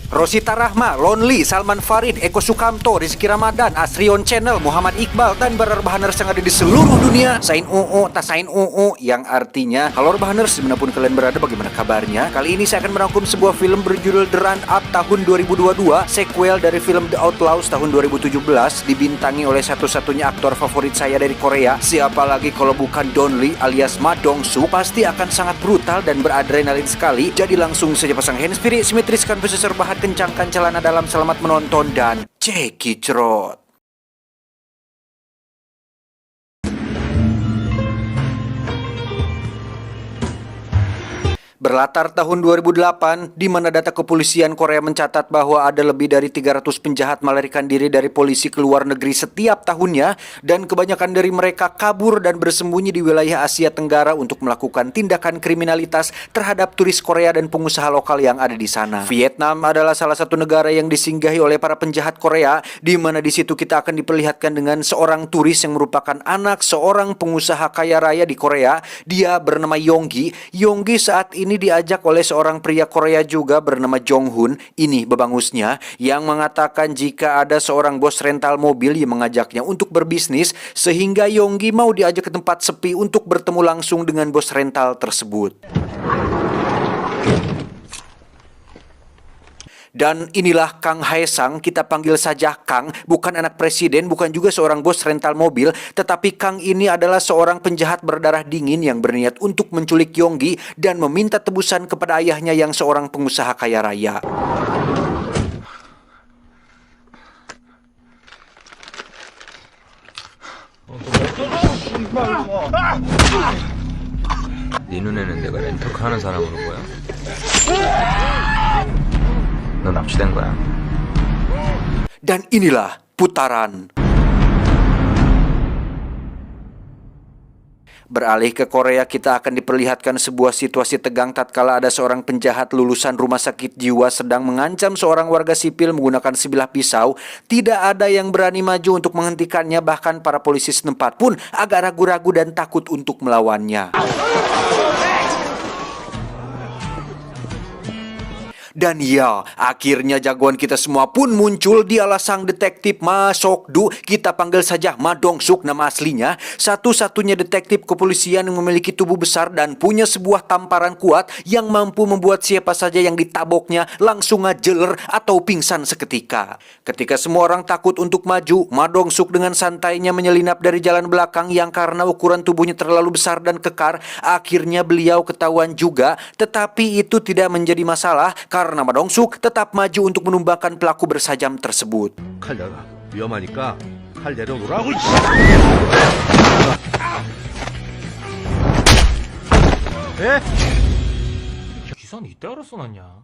Rosita Rahma, Lonely, Salman Farid, Eko Sukamto, Rizky Ramadan, Asrion Channel, Muhammad Iqbal, dan Rebahaners yang ada di seluruh dunia. Sain UU, tasain UU, yang artinya, halo Rebahaners, dimanapun kalian berada, bagaimana kabarnya? Kali ini saya akan merangkum sebuah film berjudul The Run Up tahun 2022, sequel dari film The Outlaws tahun 2017, dibintangi oleh satu-satunya aktor favorit saya dari Korea. Siapa lagi kalau bukan Don Lee alias Ma Dong Suk. Pasti akan sangat brutal dan beradrenalin sekali. Jadi langsung saja pasang handsfree, simetriskan posisi rebahan, kencangkan celana dalam, selamat menonton dan cekicrot. Berlatar tahun 2008, di mana data kepolisian Korea mencatat bahwa ada lebih dari 300 penjahat melarikan diri dari polisi ke luar negeri setiap tahunnya, dan kebanyakan dari mereka kabur dan bersembunyi di wilayah Asia Tenggara untuk melakukan tindakan kriminalitas terhadap turis Korea dan pengusaha lokal yang ada di sana. Vietnam adalah salah satu negara yang disinggahi oleh para penjahat Korea, di mana di situ kita akan diperlihatkan dengan seorang turis yang merupakan anak seorang pengusaha kaya raya di Korea. Dia bernama Yonggi. Yonggi saat ini diajak oleh seorang pria Korea juga bernama Jong Hoon. Ini bebangusnya yang mengatakan jika ada seorang bos rental mobil yang mengajaknya untuk berbisnis, sehingga Yonggi mau diajak ke tempat sepi untuk bertemu langsung dengan bos rental tersebut. Dan inilah Kang Haesang, kita panggil saja Kang, bukan anak presiden, bukan juga seorang bos rental mobil, tetapi Kang ini adalah seorang penjahat berdarah dingin yang berniat untuk menculik Yonggi dan meminta tebusan kepada ayahnya yang seorang pengusaha kaya raya. 네 눈에는 내가 렌터카 하는 사람으로 보여? 너 납치된 거야. Dan inilah putaran. Beralih ke Korea, kita akan diperlihatkan sebuah situasi tegang tatkala ada seorang penjahat lulusan rumah sakit jiwa sedang mengancam seorang warga sipil menggunakan sebilah pisau. Tidak ada yang berani maju untuk menghentikannya, bahkan para polisi setempat pun agak ragu-ragu dan takut untuk melawannya. Dan ya, akhirnya jagoan kita semua pun muncul. Dialah sang detektif Ma Sok-du. Kita panggil saja Ma Dong Suk nama aslinya. Satu-satunya detektif kepolisian yang memiliki tubuh besar dan punya sebuah tamparan kuat yang mampu membuat siapa saja yang ditaboknya langsung ngajeler atau pingsan seketika. Ketika semua orang takut untuk maju, Ma Dong Suk dengan santainya menyelinap dari jalan belakang yang karena ukuran tubuhnya terlalu besar dan kekar, akhirnya beliau ketahuan juga. Tetapi itu tidak menjadi masalah karena Ma Dong Suk tetap maju untuk menumbangkan pelaku bersajam tersebut. 칼 내놔. 위험하니까 칼 내려놓으라고. 예? 기사는 이때 알아서 났냐?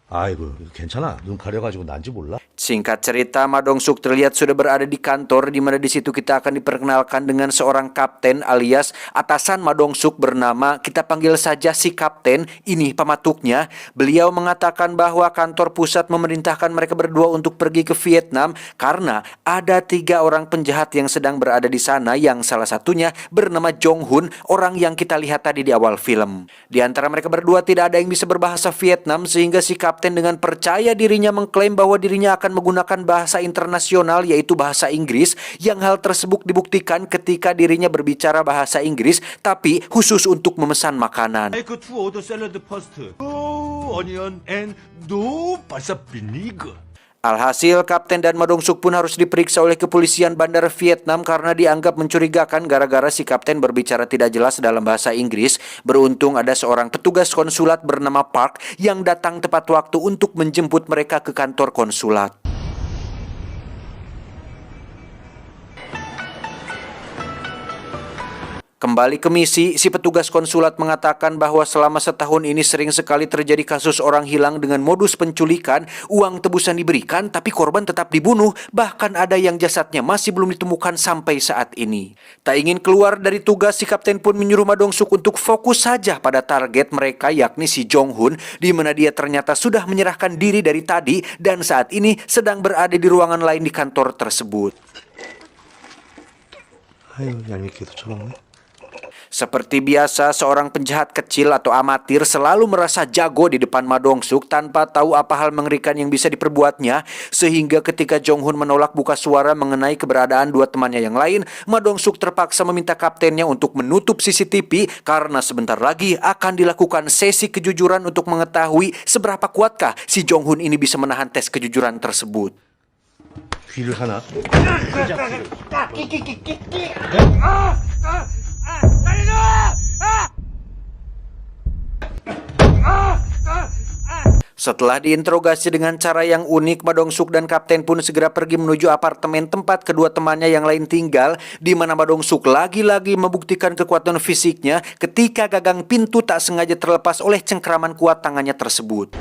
아이고 괜찮아. 눈 가려가지고 난지 몰라. Singkat cerita, Ma Dong Suk terlihat sudah berada di kantor, di mana di situ kita akan diperkenalkan dengan seorang kapten alias atasan Ma Dong Suk bernama, kita panggil saja si kapten. Ini pematuknya. Beliau mengatakan bahwa kantor pusat memerintahkan mereka berdua untuk pergi ke Vietnam karena ada 3 orang penjahat yang sedang berada di sana, yang salah satunya bernama Jong Hoon, orang yang kita lihat tadi di awal film. Di antara mereka berdua tidak ada yang bisa berbahasa Vietnam, sehingga si kapten dengan percaya dirinya mengklaim bahwa dirinya akan menggunakan bahasa internasional, yaitu bahasa Inggris, yang hal tersebut dibuktikan ketika dirinya berbicara bahasa Inggris tapi khusus untuk memesan makanan. Make 2 order salad first. No onion and no balsa vinegar. Alhasil, Kapten dan Ma Dong Suk pun harus diperiksa oleh kepolisian bandar Vietnam karena dianggap mencurigakan gara-gara si Kapten berbicara tidak jelas dalam bahasa Inggris. Beruntung ada seorang petugas konsulat bernama Park yang datang tepat waktu untuk menjemput mereka ke kantor konsulat. Kembali ke misi, si petugas konsulat mengatakan bahwa selama setahun ini sering sekali terjadi kasus orang hilang dengan modus penculikan, uang tebusan diberikan tapi korban tetap dibunuh, bahkan ada yang jasadnya masih belum ditemukan sampai saat ini. Tak ingin keluar dari tugas, si kapten pun menyuruh Ma Dong Suk untuk fokus saja pada target mereka, yakni si Jong Hoon, di mana dia ternyata sudah menyerahkan diri dari tadi dan saat ini sedang berada di ruangan lain di kantor tersebut. 아유 얄밉게도 처먹네. Seperti biasa, seorang penjahat kecil atau amatir selalu merasa jago di depan Ma Dong-suk tanpa tahu apa hal mengerikan yang bisa diperbuatnya, sehingga ketika Jong-hun menolak buka suara mengenai keberadaan dua temannya yang lain, Ma Dong-suk terpaksa meminta kaptennya untuk menutup CCTV karena sebentar lagi akan dilakukan sesi kejujuran untuk mengetahui seberapa kuatkah si Jong-hun ini bisa menahan tes kejujuran tersebut. 귀를 하나? Setelah diinterogasi dengan cara yang unik, Ma Dong-suk dan kapten pun segera pergi menuju apartemen tempat kedua temannya yang lain tinggal, di mana Ma Dong-suk lagi-lagi membuktikan kekuatan fisiknya ketika gagang pintu tak sengaja terlepas oleh cengkraman kuat tangannya tersebut.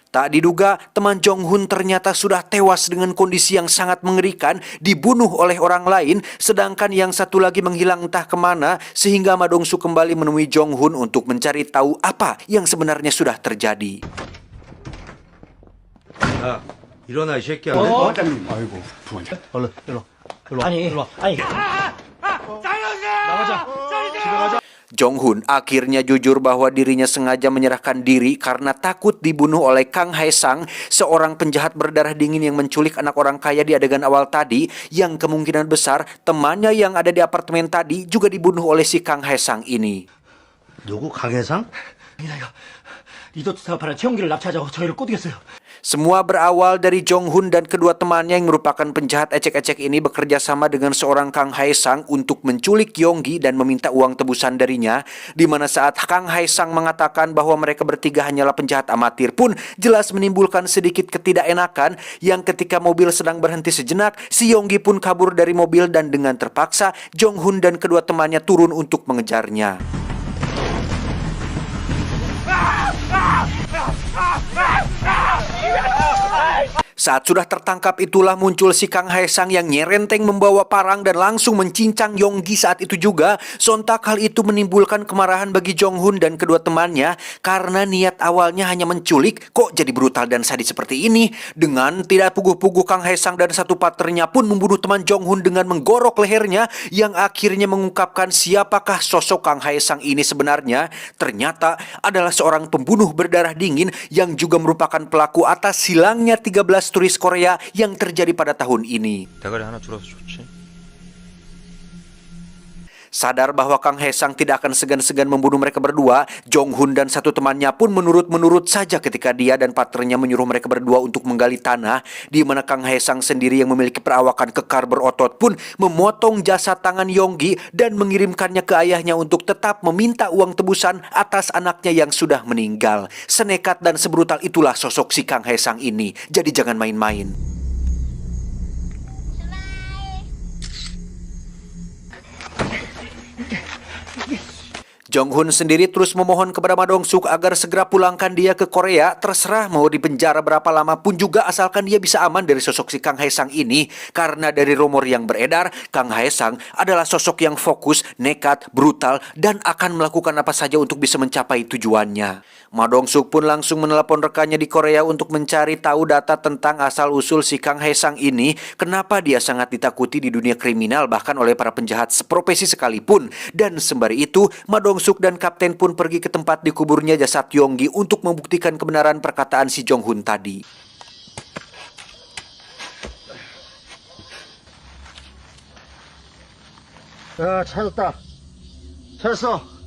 Tak diduga, teman Jong-hun ternyata sudah tewas dengan kondisi yang sangat mengerikan, dibunuh oleh orang lain, sedangkan yang satu lagi menghilang entah kemana, sehingga Ma Dong-suk kembali menemui Jong-hun untuk mencari tahu apa yang sebenarnya sudah terjadi. 야, 일어나 이 새끼야. 아이고, 부모님. 얼른, 일로 와. 아니, 일로 와. 아니. 나가자. 집에 가자. Jong-hun akhirnya jujur bahwa dirinya sengaja menyerahkan diri karena takut dibunuh oleh Kang Hae-sang, seorang penjahat berdarah dingin yang menculik anak orang kaya di adegan awal tadi, yang kemungkinan besar temannya yang ada di apartemen tadi juga dibunuh oleh si Kang Hae-sang ini. 누구 강혜상? 이나요. 리조트 사업하는 최용기를 납치하자고 저희를 꼬드겼어요. Semua berawal dari Jong-hun dan kedua temannya yang merupakan penjahat ecek-ecek ini bekerja sama dengan seorang Kang Hae-sang untuk menculik Yonggi dan meminta uang tebusan darinya, di mana saat Kang Hae-sang mengatakan bahwa mereka bertiga hanyalah penjahat amatir pun jelas menimbulkan sedikit ketidakenakan, yang ketika mobil sedang berhenti sejenak, si Yonggi pun kabur dari mobil dan dengan terpaksa Jong-hun dan kedua temannya turun untuk mengejarnya. Saat sudah tertangkap itulah muncul si Kang Hae-sang yang nyerenteng membawa parang dan langsung mencincang Yonggi saat itu juga. Sontak hal itu menimbulkan kemarahan bagi Jong-hun dan kedua temannya karena niat awalnya hanya menculik, kok jadi brutal dan sadis seperti ini. Dengan tidak puguh-puguh, Kang Hae-sang dan satu partnernya pun membunuh teman Jong-hun dengan menggorok lehernya, yang akhirnya mengungkapkan siapakah sosok Kang Hae-sang ini sebenarnya. Ternyata adalah seorang pembunuh berdarah dingin yang juga merupakan pelaku atas hilangnya 13 turis Korea yang terjadi pada tahun ini. 대가리 하나 줄어서 좋지. Sadar bahwa Kang Hae-sang tidak akan segan-segan membunuh mereka berdua, Jong-hun dan satu temannya pun menurut saja ketika dia dan partnernya menyuruh mereka berdua untuk menggali tanah, di mana Kang Hae-sang sendiri yang memiliki perawakan kekar berotot pun memotong jasad tangan Yonggi dan mengirimkannya ke ayahnya untuk tetap meminta uang tebusan atas anaknya yang sudah meninggal. Senekat dan sebrutal itulah sosok si Kang Hae-sang ini, jadi jangan main-main. Jong-hun sendiri terus memohon kepada Ma Dong-suk agar segera pulangkan dia ke Korea. Terserah mau dipenjara berapa lama pun juga, asalkan dia bisa aman dari sosok si Kang Hae-sang ini. Karena dari rumor yang beredar, Kang Hae-sang adalah sosok yang fokus, nekat, brutal, dan akan melakukan apa saja untuk bisa mencapai tujuannya. Ma Dong-suk pun langsung menelepon rekannya di Korea untuk mencari tahu data tentang asal-usul si Kang Hae-sang ini, kenapa dia sangat ditakuti di dunia kriminal bahkan oleh para penjahat seprofesi sekalipun. Dan sembari itu, Ma Dong-suk dan kapten pun pergi ke tempat dikuburnya jasad Yonggi untuk membuktikan kebenaran perkataan si Jong-hun tadi. 야, 찾았다. 찾았어.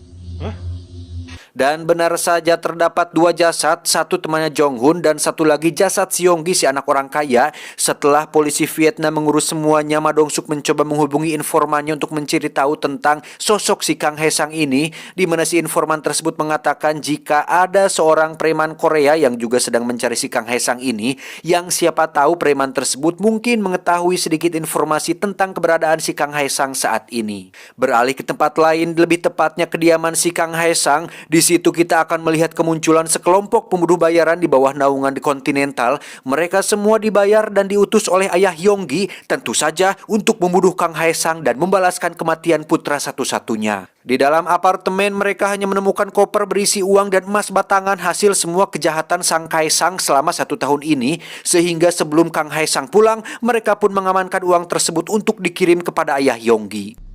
Dan benar saja terdapat dua jasad, satu temannya Jong-hun dan satu lagi jasad si Yonggi, si anak orang kaya. Setelah polisi Vietnam mengurus semuanya, Ma Dong-suk mencoba menghubungi informannya untuk mencari tahu tentang sosok si Kang Hae-sang ini, di mana si informan tersebut mengatakan jika ada seorang preman Korea yang juga sedang mencari si Kang Hae-sang ini, yang siapa tahu preman tersebut mungkin mengetahui sedikit informasi tentang keberadaan si Kang Hae-sang saat ini. Beralih ke tempat lain, lebih tepatnya kediaman si Kang Hae-sang. Di situ kita akan melihat kemunculan sekelompok pembunuh bayaran di bawah naungan di Continental. Mereka semua dibayar dan diutus oleh ayah Yonggi, tentu saja untuk membunuh Kang Hae-sang dan membalaskan kematian putra satu-satunya. Di dalam apartemen mereka hanya menemukan koper berisi uang dan emas batangan hasil semua kejahatan Sang Hae-sang selama 1 tahun ini, sehingga sebelum Kang Hae-sang pulang, mereka pun mengamankan uang tersebut untuk dikirim kepada ayah Yonggi.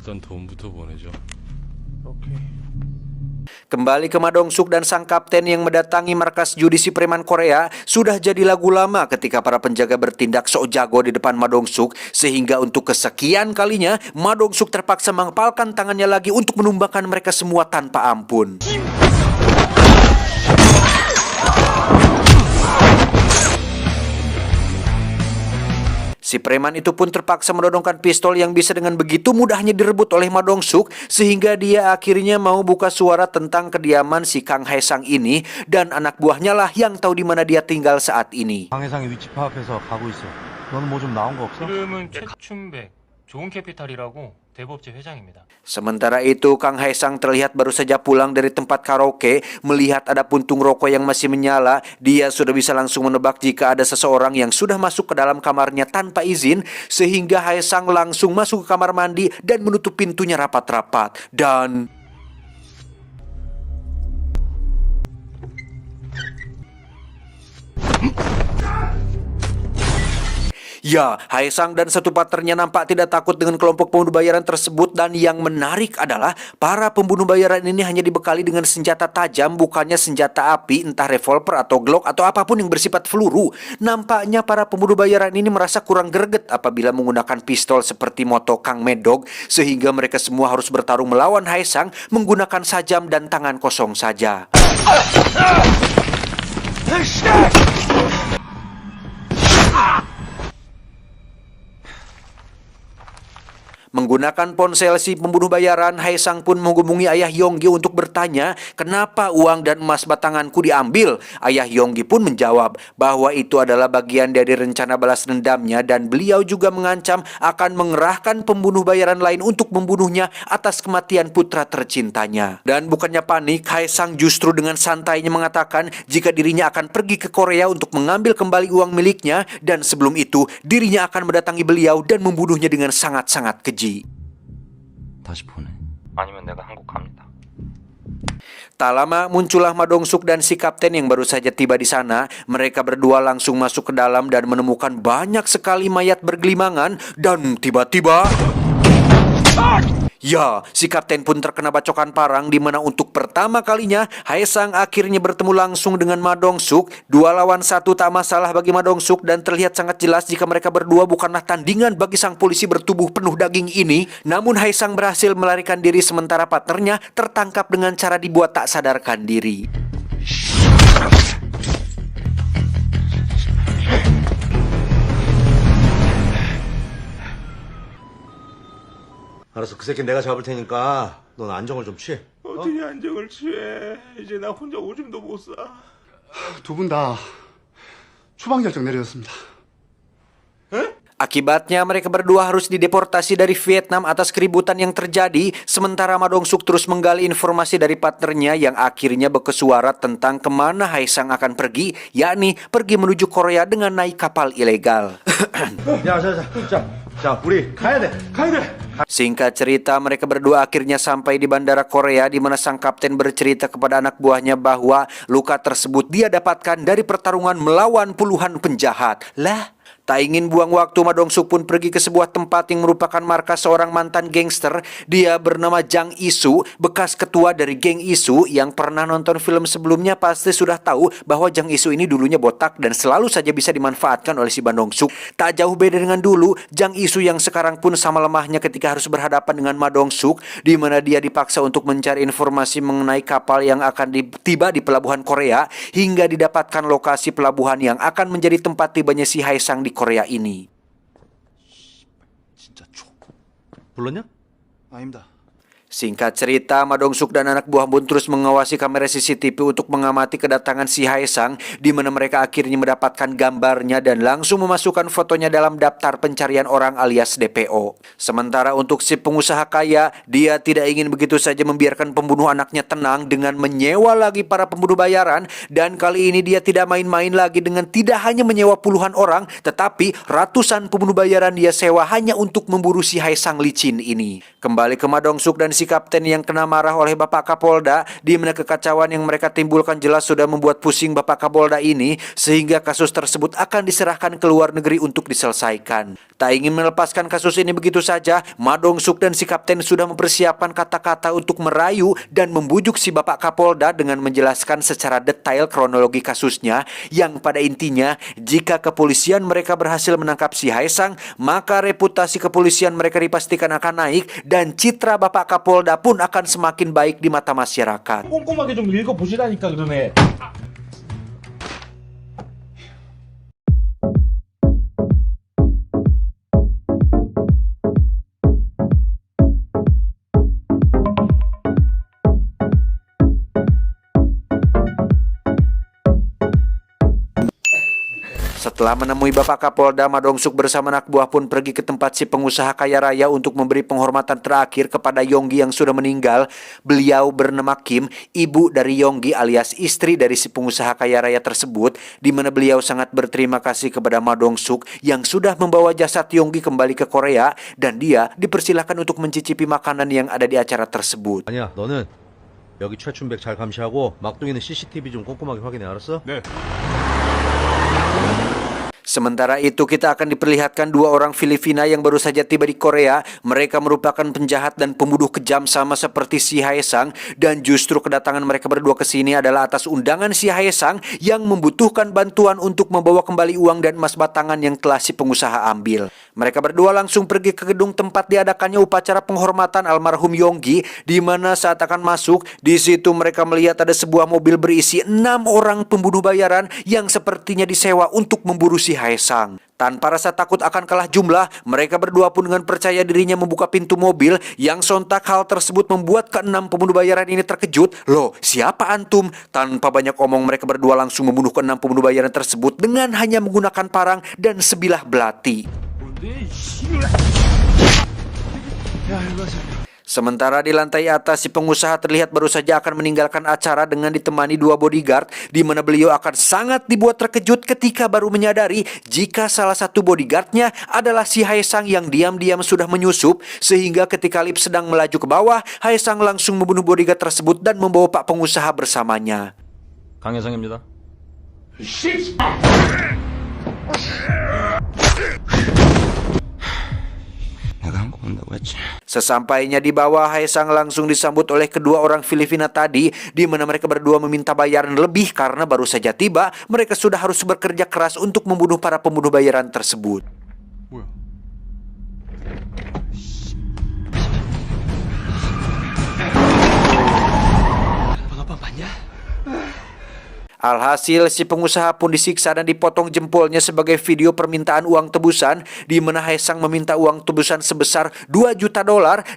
일단 돈부터 보내죠. Kembali ke Ma Dong-suk dan sang kapten yang mendatangi markas judisi preman Korea, sudah jadi lagu lama ketika para penjaga bertindak sok jago di depan Ma Dong-suk, sehingga untuk kesekian kalinya Ma Dong-suk terpaksa mengepalkan tangannya lagi untuk menumbangkan mereka semua tanpa ampun. Si preman itu pun terpaksa menodongkan pistol yang bisa dengan begitu mudahnya direbut oleh Ma Dong-suk, sehingga dia akhirnya mau buka suara tentang kediaman si Kang Hae-sang ini, dan anak buahnya lah yang tahu di mana dia tinggal saat ini. 강해상이 위치 파악해서 가고 있어. 너는 뭐 좀 나온 거 없어? 이름은 최춘백, 좋은 캐피탈이라고 대부업체 회장입니다. Sementara itu, Kang Hae-sang terlihat baru saja pulang dari tempat karaoke. Melihat ada puntung rokok yang masih menyala, dia sudah bisa langsung menebak jika ada seseorang yang sudah masuk ke dalam kamarnya tanpa izin, sehingga Hae-sang langsung masuk ke kamar mandi dan menutup pintunya rapat-rapat. Dan ya, Hae-sang dan satu partnernya nampak tidak takut dengan kelompok pembunuh bayaran tersebut, dan yang menarik adalah para pembunuh bayaran ini hanya dibekali dengan senjata tajam, bukannya senjata api, entah revolver atau glock atau apapun yang bersifat peluru. Nampaknya para pembunuh bayaran ini merasa kurang greget apabila menggunakan pistol seperti moto Kang Medog, sehingga mereka semua harus bertarung melawan Hae-sang menggunakan sajam dan tangan kosong saja. Menggunakan ponsel si pembunuh bayaran, Hae-sang pun menghubungi ayah Yonggi untuk bertanya kenapa uang dan emas batanganku diambil. Ayah Yonggi pun menjawab bahwa itu adalah bagian dari rencana balas dendamnya, dan beliau juga mengancam akan mengerahkan pembunuh bayaran lain untuk membunuhnya atas kematian putra tercintanya. Dan bukannya panik, Hae-sang justru dengan santainya mengatakan jika dirinya akan pergi ke Korea untuk mengambil kembali uang miliknya, dan sebelum itu dirinya akan mendatangi beliau dan membunuhnya dengan sangat-sangat keji. 다시 보내. 아니면 내가 한국 갑니다. Tak lama muncullah Ma Dong-suk dan si kapten yang baru saja tiba di sana. Mereka berdua langsung masuk ke dalam dan menemukan banyak sekali mayat bergelimangan, dan tiba-tiba ya, si kapten pun terkena bacokan parang, di mana untuk pertama kalinya Hae-sang akhirnya bertemu langsung dengan Ma Dong-suk. 2 lawan 1 tak masalah bagi Ma Dong-suk, dan terlihat sangat jelas jika mereka berdua bukanlah tandingan bagi sang polisi bertubuh penuh daging ini. Namun Hae-sang berhasil melarikan diri, sementara partnernya tertangkap dengan cara dibuat tak sadarkan diri. 알았어, 그 새끼 내가 잡을 테니까 넌 안정을 좀 취해. 어떻게 안정을 취해? 이제 나 혼자 오줌도 못 싸. 두 분 다 추방 결정 내려졌습니다. Akibatnya mereka berdua harus dideportasi dari Vietnam atas keributan yang terjadi, sementara Ma Dong-suk terus menggali informasi dari partnernya yang akhirnya berkesuara tentang kemana Hae-sang akan pergi, yakni pergi menuju Korea dengan naik kapal ilegal. 자, 우리 가야 돼. Singkat cerita, mereka berdua akhirnya sampai di bandara Korea, di mana sang kapten bercerita kepada anak buahnya bahwa luka tersebut dia dapatkan dari pertarungan melawan puluhan penjahat. Lah, tak ingin buang waktu, Ma Dong-suk pun pergi ke sebuah tempat yang merupakan markas seorang mantan gangster. Dia bernama Jang Isu, bekas ketua dari geng Isu. Yang pernah nonton film sebelumnya pasti sudah tahu bahwa Jang Isu ini dulunya botak dan selalu saja bisa dimanfaatkan oleh si Ma Dong-suk. Tak jauh beda dengan dulu, Jang Isu yang sekarang pun sama lemahnya ketika harus berhadapan dengan Ma Dong-suk, di mana dia dipaksa untuk mencari informasi mengenai kapal yang akan tiba di pelabuhan Korea, hingga didapatkan lokasi pelabuhan yang akan menjadi tempat tibanya si Hae-sang di Korea ini. 불렀냐? 아닙니다. Singkat cerita, Ma Dong-suk dan anak buah pun terus mengawasi kamera CCTV untuk mengamati kedatangan si Hae-sang, di mana mereka akhirnya mendapatkan gambarnya dan langsung memasukkan fotonya dalam daftar pencarian orang alias DPO. Sementara untuk si pengusaha kaya, dia tidak ingin begitu saja membiarkan pembunuh anaknya tenang dengan menyewa lagi para pembunuh bayaran, dan kali ini dia tidak main-main lagi dengan tidak hanya menyewa puluhan orang, tetapi ratusan pembunuh bayaran dia sewa hanya untuk memburu si Hae-sang licin ini. Kembali ke Ma Dong-suk dan si si kapten yang kena marah oleh Bapak Kapolda, di mana kekacauan yang mereka timbulkan jelas sudah membuat pusing Bapak Kapolda ini, sehingga kasus tersebut akan diserahkan ke luar negeri untuk diselesaikan. Tak ingin melepaskan kasus ini begitu saja, Ma Dong-suk dan si kapten sudah mempersiapkan kata-kata untuk merayu dan membujuk si Bapak Kapolda dengan menjelaskan secara detail kronologi kasusnya, yang pada intinya, jika kepolisian mereka berhasil menangkap si Haesang, maka reputasi kepolisian mereka dipastikan akan naik dan citra Bapak Kapolda pun akan semakin baik di mata masyarakat. 꼼꼼하게 좀 읽어보시라니까 그러네. Setelah menemui Bapak Kapolda, Ma Dong-suk bersama anak buah pun pergi ke tempat si pengusaha kaya raya untuk memberi penghormatan terakhir kepada Yonggi yang sudah meninggal. Beliau bernama Kim, ibu dari Yonggi alias istri dari si pengusaha kaya raya tersebut, di mana beliau sangat berterima kasih kepada Ma Dong-suk yang sudah membawa jasad Yonggi kembali ke Korea, dan dia dipersilahkan untuk mencicipi makanan yang ada di acara tersebut. 아니야, 너는 여기 최춘백 잘 감시하고 막둥이는 CCTV 좀 꼼꼼하게 확인해, 알았어? 네. Sementara itu kita akan diperlihatkan dua orang Filipina yang baru saja tiba di Korea. Mereka merupakan penjahat dan pembunuh kejam sama seperti si Haesang, dan justru kedatangan mereka berdua ke sini adalah atas undangan si Haesang yang membutuhkan bantuan untuk membawa kembali uang dan emas batangan yang telah si pengusaha ambil. Mereka berdua langsung pergi ke gedung tempat diadakannya upacara penghormatan almarhum Yonggi, di mana saat akan masuk, di situ mereka melihat ada sebuah mobil berisi 6 orang pembunuh bayaran yang sepertinya disewa untuk memburu si Haesang. Tanpa rasa takut akan kalah jumlah, mereka berdua pun dengan percaya dirinya membuka pintu mobil, yang sontak hal tersebut membuat ke-6 pembunuh bayaran ini terkejut. Loh, siapa antum? Tanpa banyak omong, mereka berdua langsung membunuh ke-6 pembunuh bayaran tersebut dengan hanya menggunakan parang dan sebilah belati. Sementara di lantai atas, si pengusaha terlihat baru saja akan meninggalkan acara dengan ditemani 2 bodyguard, di mana beliau akan sangat dibuat terkejut ketika baru menyadari jika salah satu bodyguardnya adalah si Haesang yang diam-diam sudah menyusup, sehingga ketika lift sedang melaju ke bawah, Haesang langsung membunuh bodyguard tersebut dan membawa Pak pengusaha bersamanya. 강혜성입니다. Sesampainya di bawah, Haesang langsung disambut oleh kedua orang Filipina tadi, di mana mereka berdua meminta bayaran lebih karena baru saja tiba. Mereka sudah harus bekerja keras untuk membunuh para pembunuh bayaran tersebut. Alhasil, si pengusaha pun disiksa dan dipotong jempolnya sebagai video permintaan uang tebusan, di mana Haesang meminta uang tebusan sebesar $2 juta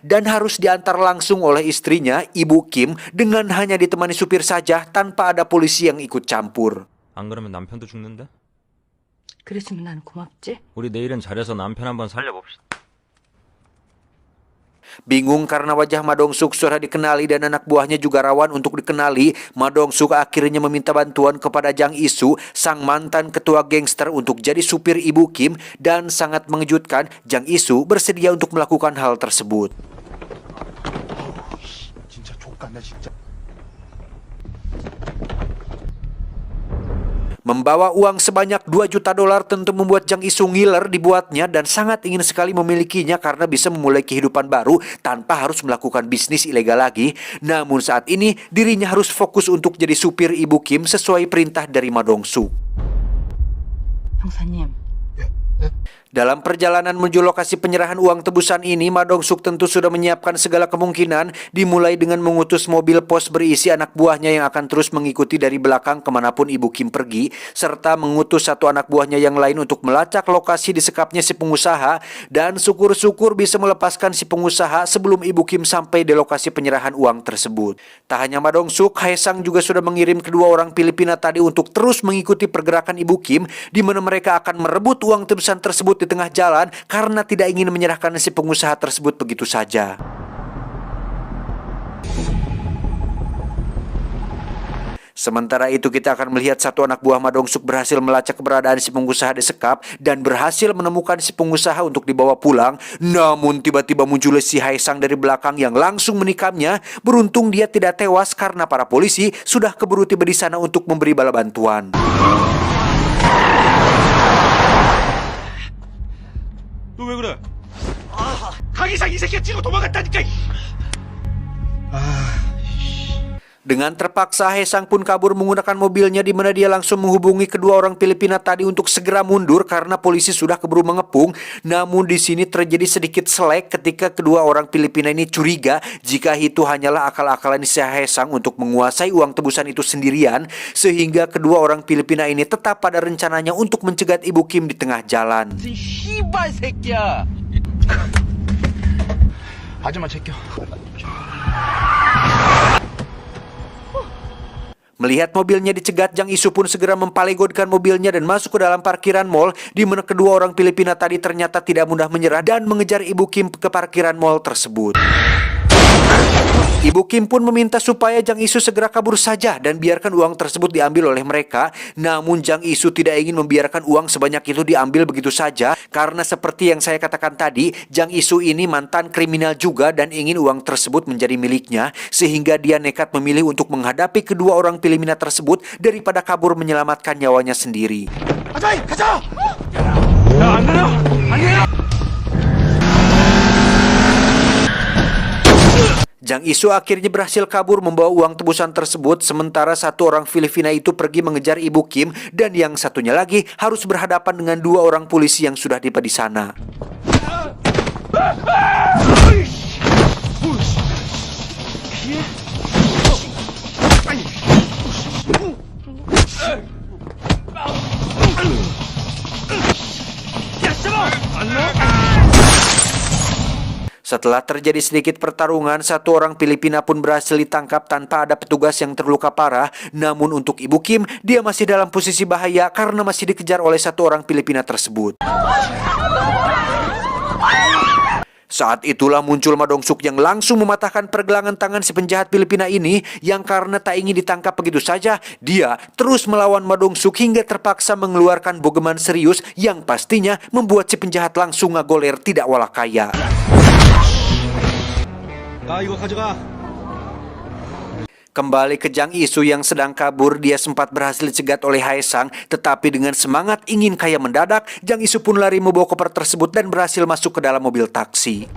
dan harus diantar langsung oleh istrinya, Ibu Kim, dengan hanya ditemani supir saja tanpa ada polisi yang ikut campur. 안 그러면 남편도 죽는데? 그랬으면 나는 고맙지. 우리 내일은 잘해서 남편 한번 살려봅시다. Bingung karena wajah Ma Dong-suk sudah dikenali dan anak buahnya juga rawan untuk dikenali, Ma Dong-suk akhirnya meminta bantuan kepada Jang Isu, sang mantan ketua gangster, untuk jadi supir Ibu Kim, dan sangat mengejutkan, Jang Isu bersedia untuk melakukan hal tersebut. 진짜 족같네 진짜. Membawa uang sebanyak $2 juta tentu membuat Jang Isu ngiler dibuatnya dan sangat ingin sekali memilikinya karena bisa memulai kehidupan baru tanpa harus melakukan bisnis ilegal lagi. Namun saat ini dirinya harus fokus untuk jadi supir Ibu Kim sesuai perintah dari Ma Dong-suk. 형사님, Dalam perjalanan menuju lokasi penyerahan uang tebusan ini, Ma Dong-suk tentu sudah menyiapkan segala kemungkinan, dimulai dengan mengutus mobil pos berisi anak buahnya yang akan terus mengikuti dari belakang kemanapun Ibu Kim pergi, serta mengutus satu anak buahnya yang lain untuk melacak lokasi disekapnya si pengusaha, dan syukur-syukur bisa melepaskan si pengusaha sebelum Ibu Kim sampai di lokasi penyerahan uang tersebut. Tak hanya Ma Dong-suk, Haesang juga sudah mengirim kedua orang Filipina tadi untuk terus mengikuti pergerakan Ibu Kim, di mana mereka akan merebut uang tebusan tersebut di tengah jalan karena tidak ingin menyerahkan si pengusaha tersebut begitu saja. Sementara itu kita akan melihat satu anak buah Ma Dong-suk berhasil melacak keberadaan si pengusaha disekap dan berhasil menemukan si pengusaha untuk dibawa pulang. Namun tiba-tiba muncul si Haesang dari belakang yang langsung menikamnya. Beruntung dia tidak tewas karena para polisi sudah keburu tiba di sana untuk memberi bala bantuan. 너 왜 그래? 강희상 이 새끼가 치고 도망갔다니까. Dengan terpaksa, Haesang pun kabur menggunakan mobilnya di mana dia langsung menghubungi kedua orang Filipina tadi untuk segera mundur karena polisi sudah keburu mengepung. Namun di sini terjadi sedikit selek ketika kedua orang Filipina ini curiga jika itu hanyalah akal-akalan si Haesang untuk menguasai uang tebusan itu sendirian, sehingga kedua orang Filipina ini tetap pada rencananya untuk mencegat Ibu Kim di tengah jalan. 씨발 새끼야. 아줌마 제껴. Melihat mobilnya dicegat, Jang Isu pun segera mempalegodkan mobilnya dan masuk ke dalam parkiran mall, di mana kedua orang Filipina tadi ternyata tidak mudah menyerah dan mengejar Ibu Kim ke parkiran mall tersebut. Ibu Kim pun meminta supaya Jang Isu segera kabur saja dan biarkan uang tersebut diambil oleh mereka. Namun Jang Isu tidak ingin membiarkan uang sebanyak itu diambil begitu saja, karena seperti yang saya katakan tadi, Jang Isu ini mantan kriminal juga dan ingin uang tersebut menjadi miliknya, sehingga dia nekat memilih untuk menghadapi kedua orang Filipina tersebut daripada kabur menyelamatkan nyawanya sendiri. 아자이 가자. 야안 내려. 안 내려. Jang Isu akhirnya berhasil kabur membawa uang tebusan tersebut, sementara satu orang Filipina itu pergi mengejar Ibu Kim dan yang satunya lagi harus berhadapan dengan dua orang polisi yang sudah tiba di sana. Setelah terjadi sedikit pertarungan, satu orang Filipina pun berhasil ditangkap tanpa ada petugas yang terluka parah. Namun untuk Ibu Kim, dia masih dalam posisi bahaya karena masih dikejar oleh satu orang Filipina tersebut. Saat itulah muncul Ma Dong-suk yang langsung mematahkan pergelangan tangan si penjahat Filipina ini, yang karena tak ingin ditangkap begitu saja, dia terus melawan Ma Dong-suk hingga terpaksa mengeluarkan bogeman serius yang pastinya membuat si penjahat langsung ngagoler tidak walah kaya. 이거 가져가. Kembali ke Jang Isu yang sedang kabur, dia sempat berhasil dicegat oleh Haesang, tetapi dengan semangat ingin kaya mendadak, Jang Isu pun lari membawa koper tersebut dan berhasil masuk ke dalam mobil taksi.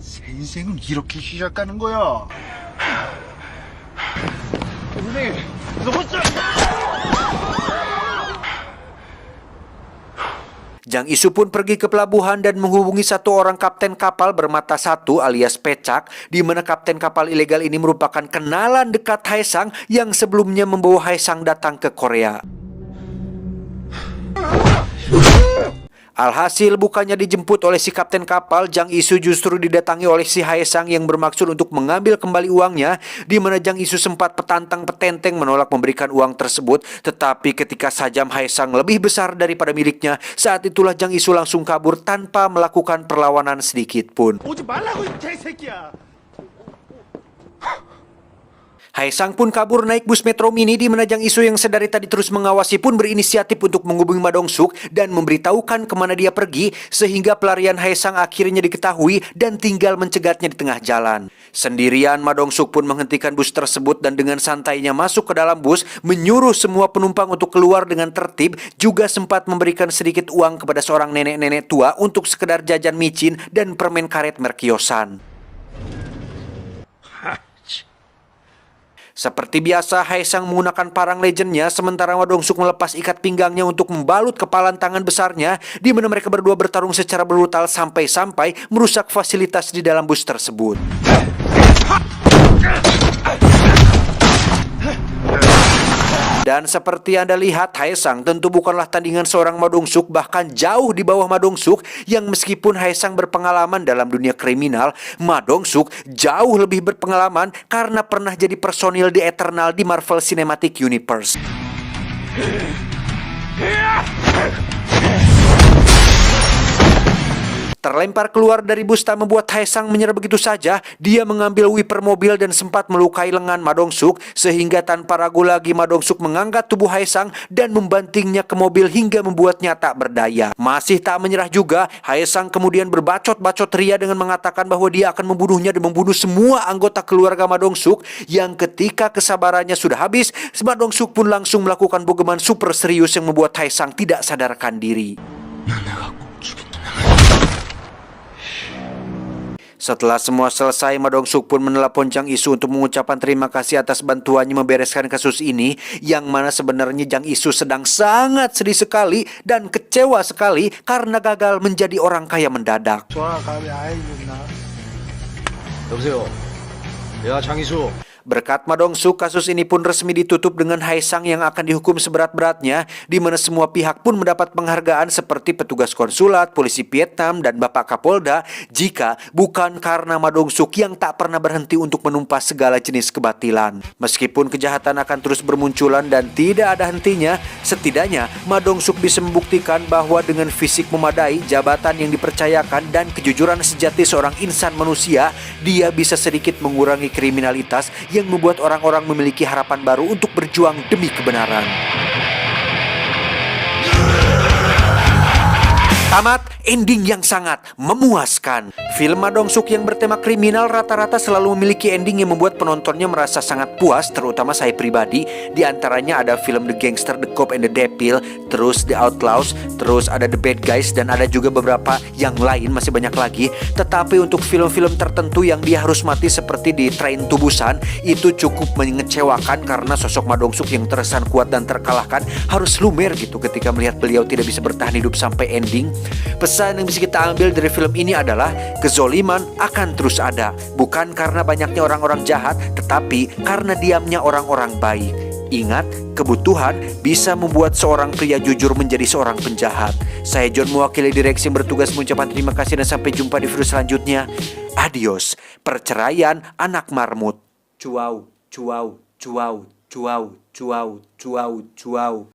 새 인생은 이렇게 시작하는 거야. Jang Isu pun pergi ke pelabuhan dan menghubungi satu orang kapten kapal bermata satu alias Pecak, di mana kapten kapal ilegal ini merupakan kenalan dekat Haesang yang sebelumnya membawa Haesang datang ke Korea. Alhasil bukannya dijemput oleh si kapten kapal, Jang Isu justru didatangi oleh si Haesang yang bermaksud untuk mengambil kembali uangnya, di mana Jang Isu sempat petantang petenteng menolak memberikan uang tersebut. Tetapi ketika sajam Haesang lebih besar daripada miliknya, saat itulah Jang Isu langsung kabur tanpa melakukan perlawanan sedikit pun. 오지 말라고 이 개새끼야. Haesang pun kabur naik bus Metro Mini, di mana Jang Isu yang sedari tadi terus mengawasi pun berinisiatif untuk menghubungi Ma Dong-suk dan memberitahukan kemana dia pergi, sehingga pelarian Haesang akhirnya diketahui dan tinggal mencegatnya di tengah jalan. Sendirian Ma Dong-suk pun menghentikan bus tersebut dan dengan santainya masuk ke dalam bus, menyuruh semua penumpang untuk keluar dengan tertib, juga sempat memberikan sedikit uang kepada seorang nenek-nenek tua untuk sekedar jajan micin dan permen karet merek Yosan. Seperti biasa, Haesang menggunakan parang legendnya, sementara Ma Dong-suk melepas ikat pinggangnya untuk membalut kepalan tangan besarnya, di mana mereka berdua bertarung secara brutal sampai-sampai merusak fasilitas di dalam bus tersebut. Dan seperti Anda lihat, Haesang tentu bukanlah tandingan seorang Ma Dong-suk, bahkan jauh di bawah Ma Dong-suk, yang meskipun Haesang berpengalaman dalam dunia kriminal, Ma Dong-suk jauh lebih berpengalaman karena pernah jadi personil di Eternal di Marvel Cinematic Universe. Terlempar keluar dari bus tak membuat Haesang menyerah begitu saja. Dia mengambil wiper mobil dan sempat melukai lengan Ma Dong-suk, sehingga tanpa ragu lagi Ma Dong-suk mengangkat tubuh Haesang dan membantingnya ke mobil hingga membuatnya tak berdaya. Masih tak menyerah juga, Haesang kemudian berbacot-bacot ria dengan mengatakan bahwa dia akan membunuhnya dan membunuh semua anggota keluarga Ma Dong-suk, yang ketika kesabarannya sudah habis, Ma Dong-suk pun langsung melakukan bogeman super serius yang membuat Haesang tidak sadarkan diri. Setelah semua selesai, Ma Dong-suk pun menelepon Jang Isu untuk mengucapkan terima kasih atas bantuannya membereskan kasus ini, yang mana sebenarnya Jang Isu sedang sangat sedih sekali dan kecewa sekali karena gagal menjadi orang kaya mendadak. 여보세요. 야, 장이수. Berkat Ma Dong-suk, kasus ini pun resmi ditutup dengan Haesang yang akan dihukum seberat-beratnya, di mana semua pihak pun mendapat penghargaan seperti petugas konsulat, polisi Vietnam, dan Bapak Kapolda, jika bukan karena Ma Dong-suk yang tak pernah berhenti untuk menumpas segala jenis kebatilan. Meskipun kejahatan akan terus bermunculan dan tidak ada hentinya, setidaknya Ma Dong-suk bisa membuktikan bahwa dengan fisik memadai, jabatan yang dipercayakan, dan kejujuran sejati seorang insan manusia, dia bisa sedikit mengurangi kriminalitas yang membuat orang-orang memiliki harapan baru untuk berjuang demi kebenaran. Tamat, ending yang sangat memuaskan. Film Ma Dong-suk yang bertema kriminal rata-rata selalu memiliki ending yang membuat penontonnya merasa sangat puas, terutama saya pribadi. Di antaranya ada film The Gangster, The Cop and the Devil, terus The Outlaws, terus ada The Bad Guys, dan ada juga beberapa yang lain, masih banyak lagi. Tetapi untuk film-film tertentu yang dia harus mati seperti di Train to Busan, itu cukup mengecewakan karena sosok Ma Dong-suk yang terkesan kuat dan terkalahkan harus lumer gitu ketika melihat beliau tidak bisa bertahan hidup sampai ending. Pesan yang bisa kita ambil dari film ini adalah kezoliman akan terus ada, bukan karena banyaknya orang-orang jahat, tetapi karena diamnya orang-orang baik. Ingat, kebutuhan bisa membuat seorang pria jujur menjadi seorang penjahat. Saya John, mewakili direksi yang bertugas, mengucapkan terima kasih dan sampai jumpa di video selanjutnya. Adios. Perceraian anak marmut. Cuau, cuau, cuau, cuau, cuau, cuau, cuau.